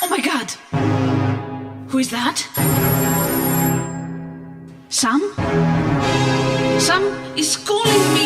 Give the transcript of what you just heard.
Oh my God! Who is that? Sam? Sam is calling me!